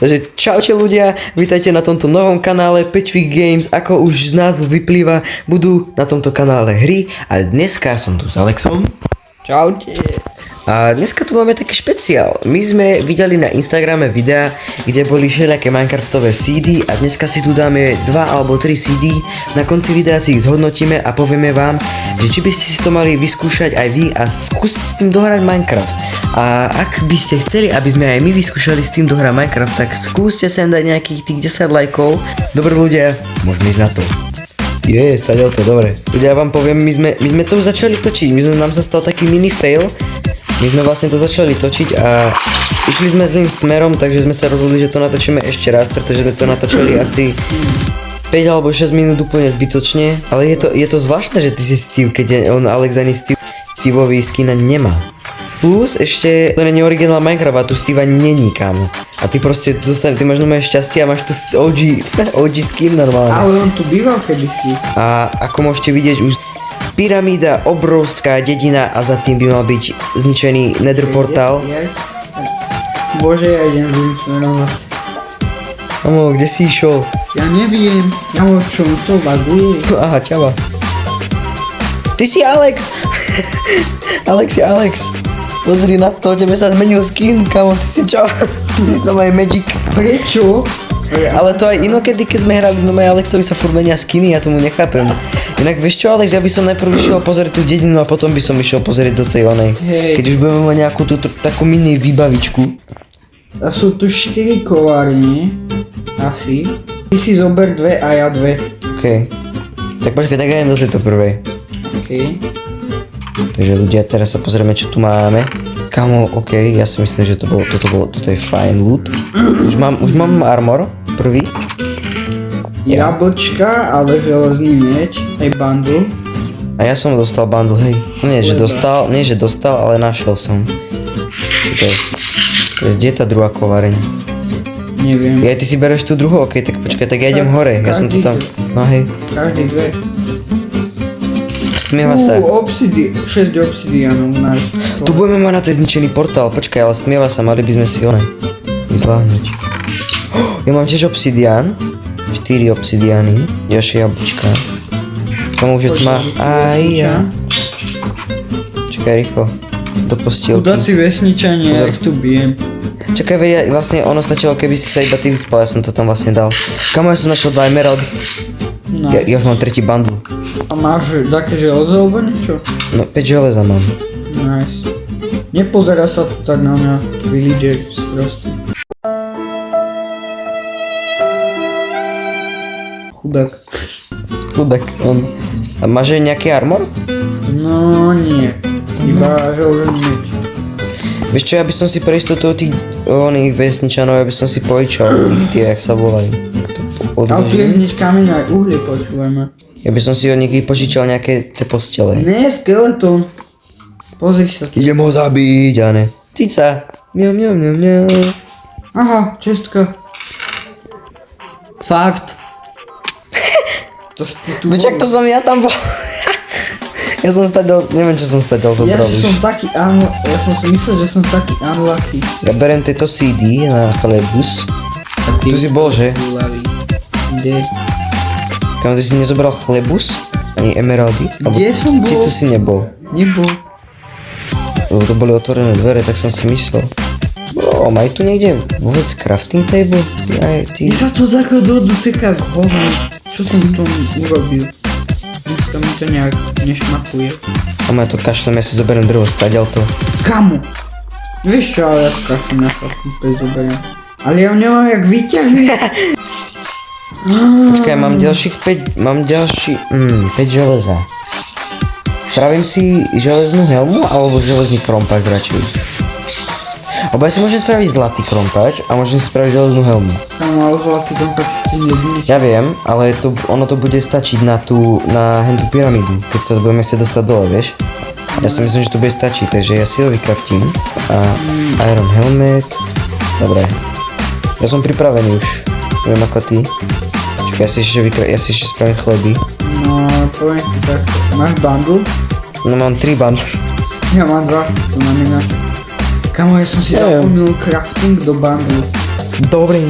Takže čaute ľudia, vítajte na tomto novom kanále Patchwick Games. Ako už z názvu vyplýva, budú na tomto kanále hry a dneska som tu s Alexom. Čaute. A dneska tu máme taký špeciál. My sme videli na Instagrame videa, kde boli všelijaké Minecraftové CD a dneska si tu dáme 2 alebo 3 CD. Na konci videa si ich zhodnotíme a povieme vám, že či by ste si to mali vyskúšať aj vy a skúsiť s tým dohrať Minecraft. A ak by ste chceli, aby sme aj my vyskúšali s tým dohrať Minecraft, tak skúste sem dať nejakých tých 10 lajkov. Dobre ľudia, môžeme ísť na to. Stadiaľ to, dobre. Ľudia, ja vám poviem, my sme to už začali točiť, nám sa stal taký mini fail. My sme vlastne to začali točiť a išli sme zlým smerom, takže sme sa rozhodli, že to natočíme ešte raz, pretože sme to natáčali asi 5 alebo 6 minút úplne zbytočne. Ale je to zvláštne, že ty si Steve, keď on Alex ani Steveový skin nemá. Plus ešte to nie je originál Minecraft a tu Steve ani není, kámo. A ty proste ty máš nové šťastie a máš tu OG skin normálne. Ale on tu býval kedysi. A ako môžete vidieť už pyramída, obrovská dedina a za tým by mal byť zničený nether portál. Bože, ja idem zlým smerom. Amo, kde si išiel? Ja neviem, čo to baguje. Aha, ťava. Ty si Alex! Alex je Alex. Pozri na to, tebe sa zmenil skin, kamo, ty si čo? Ty si to má Magic. Prečo? Ale to aj inokedy, keď sme hrali, no aj Alexovi sa furt menia skiny, ja tomu nechápem. Inak vieš čo, Alex, ja by som najprv išiel pozrieť tú dedinu a potom by som išiel pozrieť do tej onej. Hej. Keď už budeme mať nejakú tú takú mini výbavičku. A sú tu 4 kovárne, asi. Ty si zober 2 a ja 2. OK. Tak počkaj, tak ja idem do tejto prvej. OK. Takže ľudia, teraz sa pozrieme, čo tu máme. Kamo, OK, ja si myslím, že toto je fajn loot. Už mám armor, prvý. Jablčka, ale železný meč, aj bundle. A ja som dostal bundle, hej. Nie, že dostal, ale našiel som. Okay. Kde je tá druhá kováreň? Neviem. Ja, ty si bereš tú druhú? OK, tak počkaj, tak ja idem hore, ja som tu tam. No hej. Každý 2. Stmieva sa. 6 obsidianov, nice. Tu budeme mať na tej zničený portál, počkaj, ale stmieva sa, mali by sme si zvládnuť. Ja mám tiež obsidian. 4 obsidiany, ďalšie jablčka. Komu už tma, aj ja. Čakaj rýchlo, do postielky. Chudáci vesničania, ja ich tu bijem. Čakaj, vlastne ono stačilo, keby si sa iba ty vyspal, ja som to tam vlastne dal. Kamo, ja som našiel 2 emeraldy. No. Ja už mám tretí bundle. A máš také železo alebo niečo? No, 5 železa mám. Nice. Nepozerá sa tu tak na mňa, villager proste. Chudák, on. A máš aj nejaký armor? No nie, iba železný meč. Vieš čo, ja by som si pre istotu tých oných vesničanov, ja by som si požičal ich tie, jak sa volajú. Ale tu je hneď kameň aj uhlie, počúvajme. Ja by som si od nich požičal nejaké tie postele. Ne, skeleton. Pozri sa tu. Idem ho zabiť, a ne. Cica. Miau. Aha, čestka. Fakt. To si tu Čak to som ja tam bol. Ja som stadiaľ, neviem čo som stadiaľ zobral už. Ja som si myslel, že som taký unlucky. Ja berem tieto CD na chlebus. Tu si bol, že? Kde? Kam ty si nezobral chlebus? Ani emeraldy? Kde som bol? Ty tu si nebol. Nebol. Lebo to boli otvorené dvere, tak som si myslel. Bro, maj tu niekde vôbec crafting table? Mne sa to takto doseká k hovnu. Čo som v tom urobil? To mi to nejak nešmakuje. A ja to kašlem, ja si zoberiem drevo, stadiaľ to. Kamu? Vieš čo, ale ja to kašlem, ja sa to zoberiem. Ale ja nemám jak vyťahnuť. Počkaj, mám 5 železa. Spravím si železnú helmu alebo železný krompáč radšej? Oba ja si môžem spraviť zlatý krompáč a môžem si spraviť železnú helmu. Áno, ale zlatý krompáč si nezničí. Ja viem, ale ono to bude stačiť na tú pyramídu, keď sa budeme chcieť dostať dole, vieš? Ja si myslím, že to bude stačiť, takže ja si ho vykraftím. A iron helmet. Dobre. Ja som pripravený už. Neviem ako ty. Čakaj, ja si ešte spravím chleby. No, poviem ti tak. Máš bundle? No mám 3 bundle. Ja mám 2, to znamená. Kamo, ja som si zapomnul crafting do bundle. Dobrý.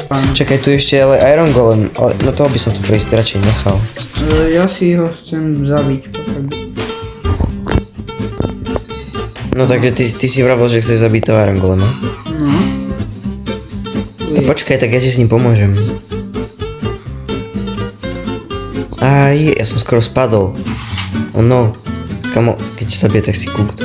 Pán. Čakaj, tu ešte ale Iron Golem, ale no toho by som tu prejsť radšej nechal. Ja si ho chcem zabiť. Potom. No takže ty si vravel, že chceš zabiť toho Iron Golema. No. To počkaj, tak ja ti s ním pomôžem. Aj, ja som skoro spadol. Oh no. Kamo, keď ťa zabije, tak si kúkt.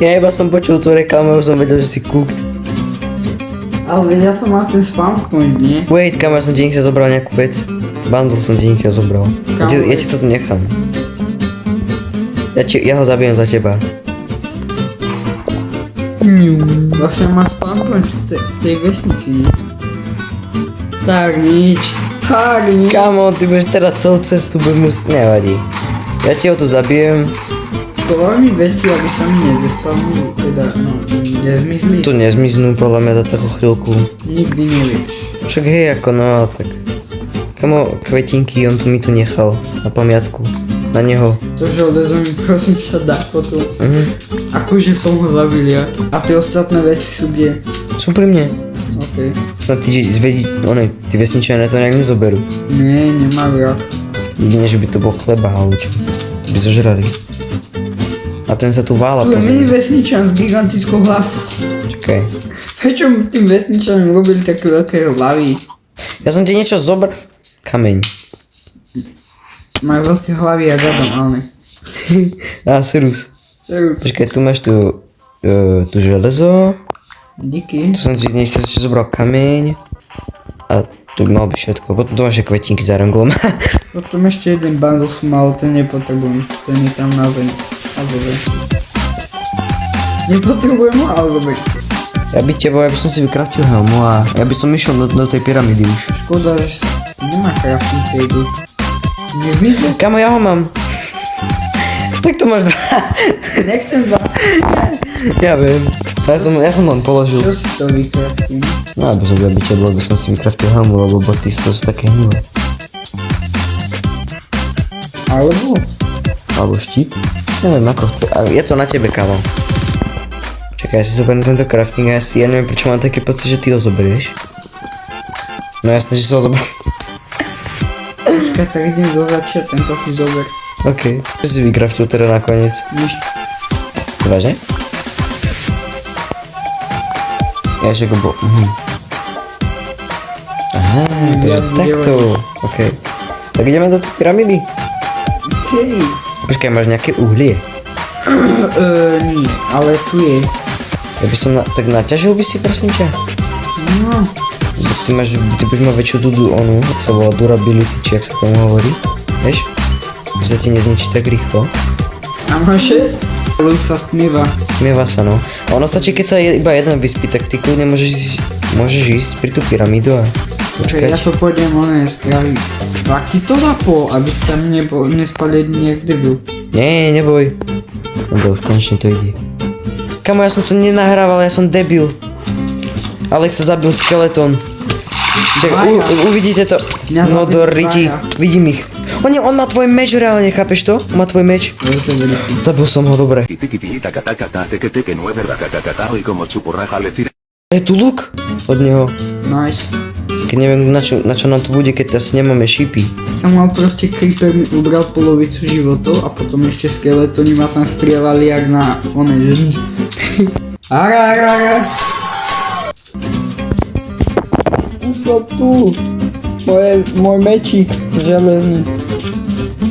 Ja iba som počul tú reklamu, už som vedel, že si kúkt. Ale ja to mám ten spam point, nie? Wait, kamo, ja som ti niekde zobral nejakú vec. Bundle som ti niekde zobral. Ja ti toto nechám. Ja ho zabijem za teba. Vlastne má spam point v tej vesnici, nie? Tak nič. Tak nič. Kamo, ty budeš teraz celú cestu, budeš musieť, nevadí. Ja ti ho tu zabijem. Povedal mi veci, aby sa mi nezespavnili, teda, no, nezmizli. Tu nezmiznú podľa mňa za takú chvíľku. Nikdy nevieš. Však hej, ako no, ale tak. Kamo, kvetinky, on tu mi tu nechal. Na pamiatku. Na neho. To želdezo mi prosím ťa dá potom. Akože som ho zabil ja. A tie ostatné veci sú kde? Sú pri mne. OK. Snad tí vesničané to nejak nezoberú. Nie, nemajú jak. Jedine, že by to bol chleba, alebo čo. To by zožrali. A ten sa tu vála Tu po je mini zemi. vesničan s gigantickou hlavou. Čakaj. Prečo tým vesničanom robili také veľké hlavy? Ja som ti niečo zobral. Kameň. Majú veľké hlavy jak Adam, ale ne. Á, Sirus. Serus. Počkaj, tu máš tu železo. Díky. Tu som ti ešte zobral kameň. A tu by mal byť všetko. Potom tu máš aj kvetinky za ranglom. Potom ešte jeden bundle som mal, ten nepotrebujem. Ten je tam na zemi. A dobre. Nepotrebujem ho, ale dobre. Ja by som si vykraftil helmu a ja by som išiel do tej pyramídy už. Škoda, že nemá crafting table. Nezmysel? Kamo, ja ho mám. Tak to máš dva. Nechcem dva. Ja viem. Ja som len položil. Čo si to vycrafting? No, aby som byl byť, by som si vykraftil helmu, lebo boty sú také hnilé. Alebo štít? Neviem ako chce, ale je to na tebe, kamo. Čakaj, ja si zoberiem tento crafting a ja neviem prečo mám taký pocit, že ty ho zoberieš. No jasne, že si ho zober. Počkaj, tak idem do začia, tento si zober. OK. Čo si vykraftil teda nakoniec? Nič. Vážne? Ja ešte go bol. Aha, takže takto. OK. Tak ideme do tej pyramídy. Okej. Počkaj, máš nejaké uhlie? Nie, ale tu je. Ja by som tak naťažil by si, prosím ťa? No, Ty budeš mať väčšiu onu, ak sa volá durability, či jak sa tomu hovorí. Vieš? Že sa ti nezničí tak rýchlo. a máš 6? Luk sa stmieva. Smieva sa, no. A ono stačí, keď sa iba jeden vyspí, tak ty kľudne môžeš ísť pri tú pyramídu a Ja počkať. to pôjdem oné straviť. Fakt si to zapol, aby si tam nespali nejak debil. Nie, neboj. Dobre, už konečne to ide. Kamo, ja som to nenahrával, ja som debil. Alex sa zabil skeleton. Uvidíte to. Mňa No zabil do riti, dvaja. vidím ich. On má tvoj meč reálne, chápeš to? On má tvoj meč. To je to veľký. Zabil som ho, dobre. Que no es verdad, y como chupurraja le tira. Je tu luk od neho. Nice. Keď neviem na čo nám to bude, keď asi nemáme šípy. Tam mal proste creeper mi ubral polovicu životov a potom ešte skeletoni ma tam strieľali jak na oné ženy. Ara. Už som tu. Môj mečík železný.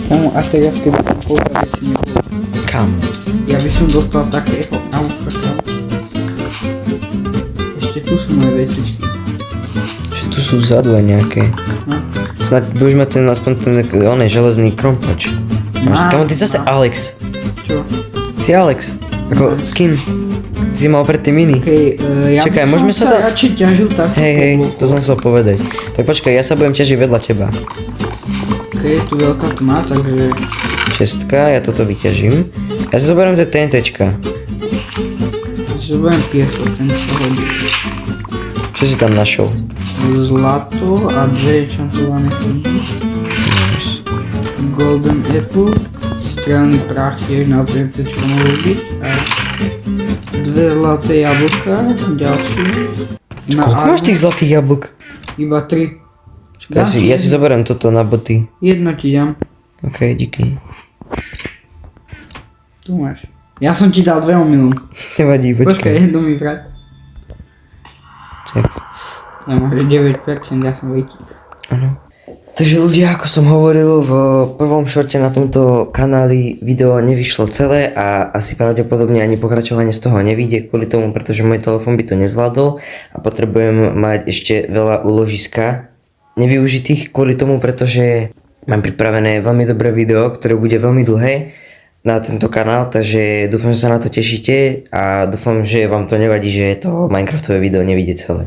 Kamu, a teraz keby tam polka by si nebol. Kam? Ja by som dostal takého. Ešte tu sú moje vecičky. Že tu sú vzadu aj nejaké. Snad budeš mať aspoň ten železný krompač. Kamo, ty zase Alex. Čo? Si Alex. Ako skin. Ty si mal predtým iný. Ja Čakaj, by môžeme som sa tam- radšej ťažil takto. Hej, to som chcel povedať. Tak počkaj, ja sa budem ťažiť vedľa teba. Je tu veľká tma, takže... Čestka, ja toto vyťažím. Ja si zoberiem tie TNTčka. Zoberiem piesok, ten sa hodí. Čo si tam našiel? Zlato a 2 časované knihy. Golden Apple, strelný prach tiež na OTT, čo mohol byť. A 2 zlaté jablka, ďalšie. Na Koľko máš tých zlatých jablk? Iba 3. Ja si zoberiem toto na boty. Jedno ti dám. Ok, díky. Tu máš. Ja som ti dal 2 omylom. Nevadí, Počkaj, počkaj. jedno mi vrať. Tak, Nemáš 9%, ja som väčší. áno. Takže ľudia, ako som hovoril, v prvom šorte na tomto kanáli video nevyšlo celé a asi pravdepodobne ani pokračovanie z toho nevyjde kvôli tomu, pretože môj telefón by to nezvládol a potrebujem mať ešte veľa úložiska nevyužitých kvôli tomu, pretože mám pripravené veľmi dobré video, ktoré bude veľmi dlhé na tento kanál, takže dúfam, že sa na to tešíte a dúfam, že vám to nevadí, že to Minecraftové video nevyjde celé.